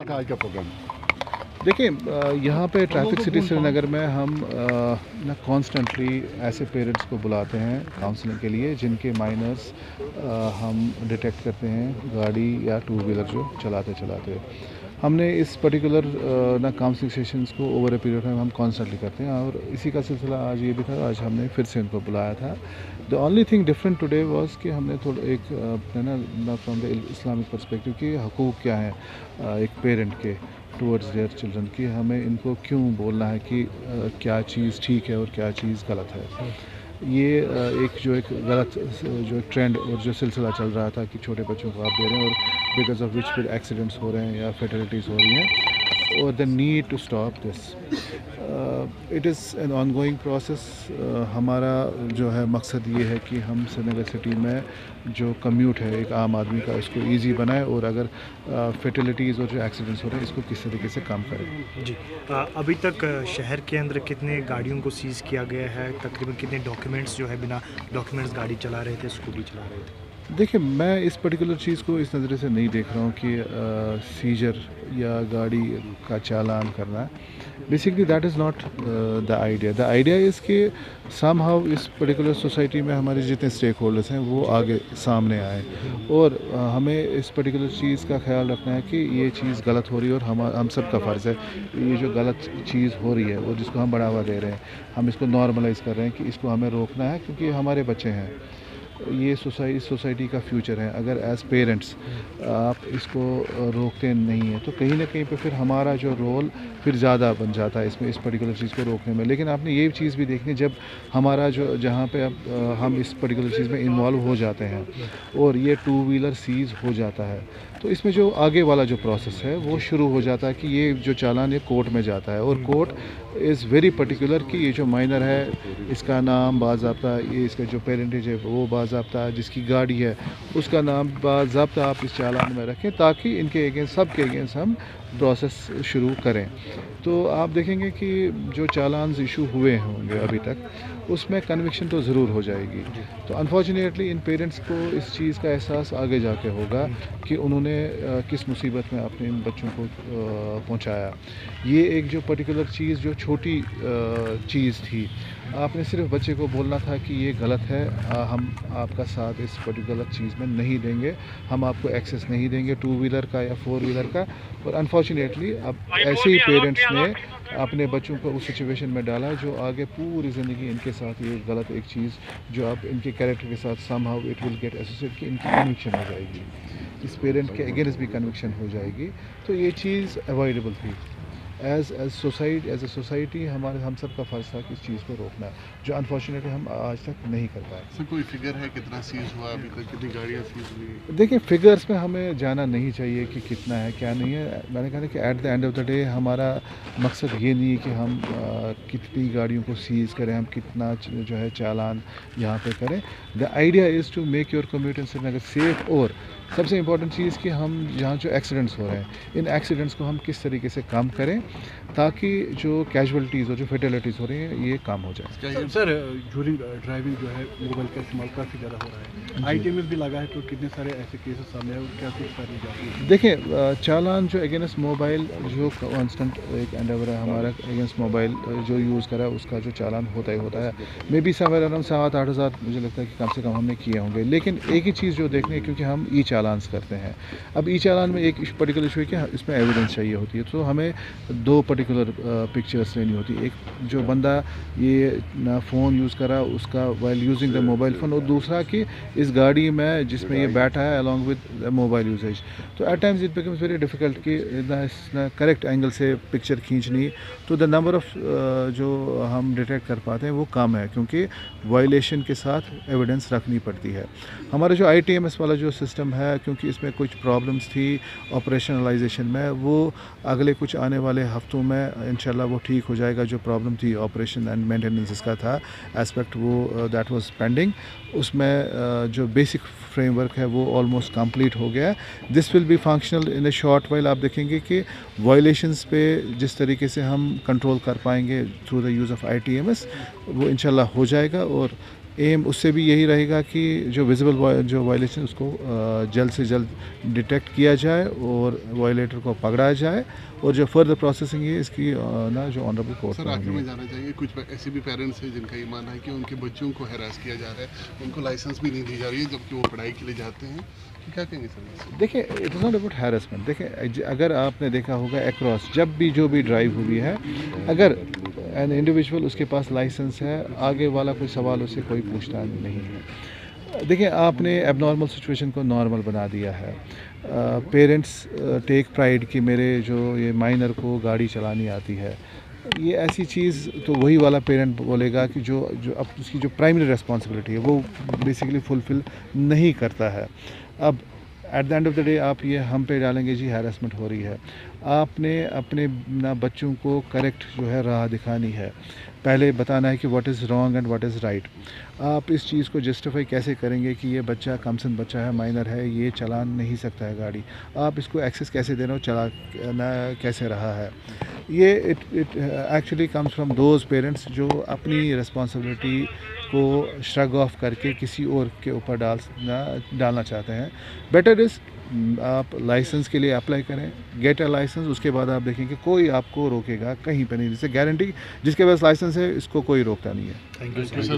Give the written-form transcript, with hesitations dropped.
था आज का प्रोग्राम? देखिए, यहाँ पे ट्रैफिक सिटी श्रीनगर में हम ना कॉन्स्टेंटली ऐसे पेरेंट्स को बुलाते हैं काउंसलिंग के लिए जिनके माइनर्स हम डिटेक्ट करते हैं गाड़ी या टू व्हीलर जो चलाते हमने इस पर्टिकुलर ना काउंसलिंग सेशंस को ओवर ए पीरियड में हम कॉन्स्टेंटली करते हैं और इसी का सिलसिला आज ये भी था। आज हमने फिर से इनको बुलाया था। The only thing different today was कि हमने थोड़ा एक ना फ्रॉम द इस्लामिक पर्सपेक्टिव कि हकूक़ क्या हैं एक पेरेंट के टूवर्ड्स देयर चिल्ड्रन की, हमें इनको क्यों बोलना है कि क्या चीज़ ठीक है और क्या चीज़ गलत है। ये एक गलत जो ट्रेंड और जो सिलसिला चल रहा था कि छोटे बच्चों को आप दे रहे हैं और बिकॉज ऑफ विच फिर एक्सीडेंट्स हो रहे हैं या फेटलिटीज़ हो रही हैं और the need to stop this. It is an ongoing process. हमारा जो है मकसद ये है कि हम श्रीनगर सिटी में जो कम्यूट है एक आम आदमी का इसको ईजी बनाए और अगर फेटलिटीज़ और जो एक्सीडेंट्स हो रहे हैं इसको किस तरीके से कम करें। जी, अभी तक शहर के अंदर कितने गाड़ियों को सीज़ किया गया है? तकरीबन कितने डॉक्यूमेंट्स जो है बिना डॉक्यूमेंट्स गाड़ी चला रहे थे, स्कूटी चला रहे थे? देखिए, मैं इस पर्टिकुलर चीज़ को इस नज़रिए से नहीं देख रहा हूँ कि सीजर या गाड़ी का चालान करना है। Basically that is not the idea. The idea is कि सम हाउ इस पर्टिकुलर सोसाइटी में हमारे जितने स्टेक होल्डर्स हैं वो आगे सामने आए और हमें इस पर्टिकुलर चीज़ का ख्याल रखना है कि ये चीज़ गलत हो रही है और हम सब का फ़र्ज़ है ये जो गलत चीज़ हो रही है और जिसको हम बढ़ावा दे रहे हैं, हम इसको नॉर्मलाइज़ कर रहे हैं कि इसको हमें रोकना है क्योंकि हमारे बच्चे हैं, ये सोसाइटी का फ्यूचर है। अगर एज पेरेंट्स आप इसको रोकते नहीं हैं तो कहीं ना कहीं पे फिर हमारा जो रोल फिर ज़्यादा बन जाता है इसमें इस पर्टिकुलर चीज़ को रोकने में। लेकिन आपने ये चीज़ भी देखनी, जब हमारा जो जहाँ पे अब हम इस पर्टिकुलर चीज़ में इन्वॉल्व हो जाते हैं और ये टू व्हीलर सीज़ हो जाता है तो इसमें जो आगे वाला जो प्रोसेस है वो शुरू हो जाता है कि ये जो चालान ये कोर्ट में जाता है और कोर्ट इज़ वेरी पर्टिकुलर कि ये जो माइनर है इसका नाम बाज़ाब्ता, ये इसका जो पेरेंटेज है वो बाज़ाब्ता, जिसकी गाड़ी है उसका नाम बाज़ाब्ता आप इस चालान में रखें ताकि इनके अगेंस्ट सब के अगेंस्ट हम प्रोसेस शुरू करें। तो आप देखेंगे कि जो चालान इशू हुए होंगे अभी तक उसमें कन्विक्शन तो ज़रूर हो जाएगी। तो अनफॉर्चुनेटली इन पेरेंट्स को इस चीज़ का एहसास आगे जाके होगा कि उन्होंने किस मुसीबत में अपने इन बच्चों को पहुंचाया। ये एक जो पर्टिकुलर चीज़ जो छोटी चीज़ थी, आपने सिर्फ बच्चे को बोलना था कि ये गलत है, हम आपका साथ इस पर्टिकुलर चीज़ में नहीं देंगे, हम आपको एक्सेस नहीं देंगे टू व्हीलर का या फोर व्हीलर का। और अनफॉर्चुनेटली अब ऐसे ही पेरेंट्स ने अपने बच्चों को उस सिचुएशन में डाला जो आगे पूरी ज़िंदगी इनके साथ ये गलत एक चीज़ जो अब इनके कैरेक्टर के साथ somehow it will get associate कि इनकी कन्विक्शन हो जाएगी, इस पेरेंट के अगेंस्ट भी कन्विक्शन हो जाएगी। तो ये चीज़ अवॉइडेबल थी। एज ए सोसाइटी हम सब का फ़र्ज़ था कि इस चीज़ को रोकना, जो अनफॉर्चुनेटली हम आज तक नहीं कर पाए। सर कोई फिगर है कितना सीज हुआ अभी तक, कितनी गाड़ियाँ सीज हुई? देखिए, फिगर्स में हमें जाना नहीं चाहिए कि कितना है क्या नहीं है। मैंने कहा कि at the end of the day हमारा मकसद ये नहीं है कि हम कितनी गाड़ियों को सीज़ करें, हम कितना जो है चालान यहाँ पे करें। The idea is to make your community in Srinagar safe और सबसे इम्पॉर्टेंट चीज़ कि हम यहाँ जो एक्सीडेंट्स हो रहे हैं इन एक्सीडेंट्स को हम किस तरीके से कम करें ताकि जो कैजुअलिटीज़ और जो फेटलिटीज़ हो रही हैं ये कम हो जाए। सर ड्यूरिंग ड्राइविंग जो है मोबाइल का इस्तेमाल काफ़ी ज़्यादा हो रहा है, ITMS भी लगा है, तो कितने सारे ऐसे केसेस सामने आए और क्या कुछ करनी जाती है? देखिए, चालान जो अगेंस्ट मोबाइल जो कांस्टेंट एक एंडेवर है हमारा अगेंस्ट मोबाइल जो यूज़ करा उसका जो चालान होता है मे बी समवेयर अराउंड 7-8 हज़ार मुझे लगता है कि कम से कम हमने किए होंगे। लेकिन एक ही चीज़ जो देखनी है, क्योंकि हम ई चालान्स करते हैं, अब ई चालान में एक पर्टिकुलर इशू है कि इसमें एविडेंस चाहिए होती है, तो हमें दो पर्टिकुलर पिक्चर्स लेनी होती है। एक जो बंदा ये ना फ़ोन यूज़ करा उसका while using the mobile phone, और दूसरा कि इस गाड़ी में जिसमें ये बैठा है अलॉन्ग विद मोबाइल यूजेज। तो at times it becomes very difficult कि ना करेक्ट एंगल से पिक्चर खींचनी, तो द नंबर ऑफ़ जो हम डिटेक्ट कर पाते हैं वो कम है क्योंकि वायलेशन के साथ एविडेंस रखनी पड़ती है। हमारा जो ITMS वाला जो सिस्टम है, क्योंकि इसमें कुछ प्रॉब्लम्स थी ऑपरेशनलाइजेशन में, वो अगले कुछ आने वाले हफ्तों में इंशाल्लाह वो ठीक हो जाएगा। जो प्रॉब्लम थी ऑपरेशन एंड मेंटेनेंस इसका था एस्पेक्ट, वो दैट वाज पेंडिंग। उसमें जो बेसिक फ्रेमवर्क है वो ऑलमोस्ट कंप्लीट हो गया है। This will be functional in A short while. आप देखेंगे कि वायलेशंस पे जिस तरीके से हम कंट्रोल कर पाएंगे through the use of ITMS वो इंशाल्लाह हो जाएगा और एम उससे भी यही रहेगा कि जो विजिबल जो वायलेशन उसको जल्द से जल्द डिटेक्ट किया जाए और वायलेटर को पकड़ा जाए, और जो फर्दर प्रोसेसिंग है इसकी ना जो ऑनरेबल कोर्ट सर आखिर में जाना चाहिए, कुछ ऐसे भी पेरेंट्स हैं जिनका ये मानना है कि उनके बच्चों को हैरास किया जा रहा है, उनको लाइसेंस भी नहीं दी जा रही है जबकि वो पढ़ाई के लिए जाते हैं, तो क्या कहेंगे सर? देखिए, it is not about harassment. देखिए, अगर आपने देखा होगा अक्रॉस जब भी जो भी ड्राइव हुई है, अगर एन इंडिविजुअल उसके पास लाइसेंस है, आगे वाला कोई सवाल उससे कोई पूछता नहीं है। देखिए, आपने एबनॉर्मल सिचुएशन को नॉर्मल बना दिया है। पेरेंट्स टेक प्राइड कि मेरे जो ये माइनर को गाड़ी चलानी आती है, ये ऐसी चीज़ तो वही वाला पेरेंट बोलेगा कि जो अब उसकी जो प्राइमरी रिस्पॉन्सिबिलिटी है वो बेसिकली फुलफ़िल नहीं करता है। अब at the end of the day आप ये हम पे डालेंगे जी हैरेसमेंट हो रही है। आपने अपने ना बच्चों को करेक्ट जो है राह दिखानी है, पहले बताना है कि what is wrong and what is right. आप इस चीज़ को जस्टिफाई कैसे करेंगे कि ये बच्चा कमसिन बच्चा है, माइनर है, ये चला नहीं सकता है गाड़ी, आप इसको एक्सेस कैसे दे रहे हो, चला ना कैसे रहा है। ये it actually comes from those parents जो अपनी रिस्पॉन्सिबिलिटी को श्रग ऑफ करके किसी और के ऊपर डालना चाहते हैं। बेटर इज़ आप लाइसेंस के लिए अप्लाई करें, गेट अ लाइसेंस, उसके बाद आप देखेंगे कोई आपको रोकेगा कहीं पर नहीं, जैसे गारंटी जिसके पास लाइसेंस है इसको कोई रोकता नहीं है। Thank you sir.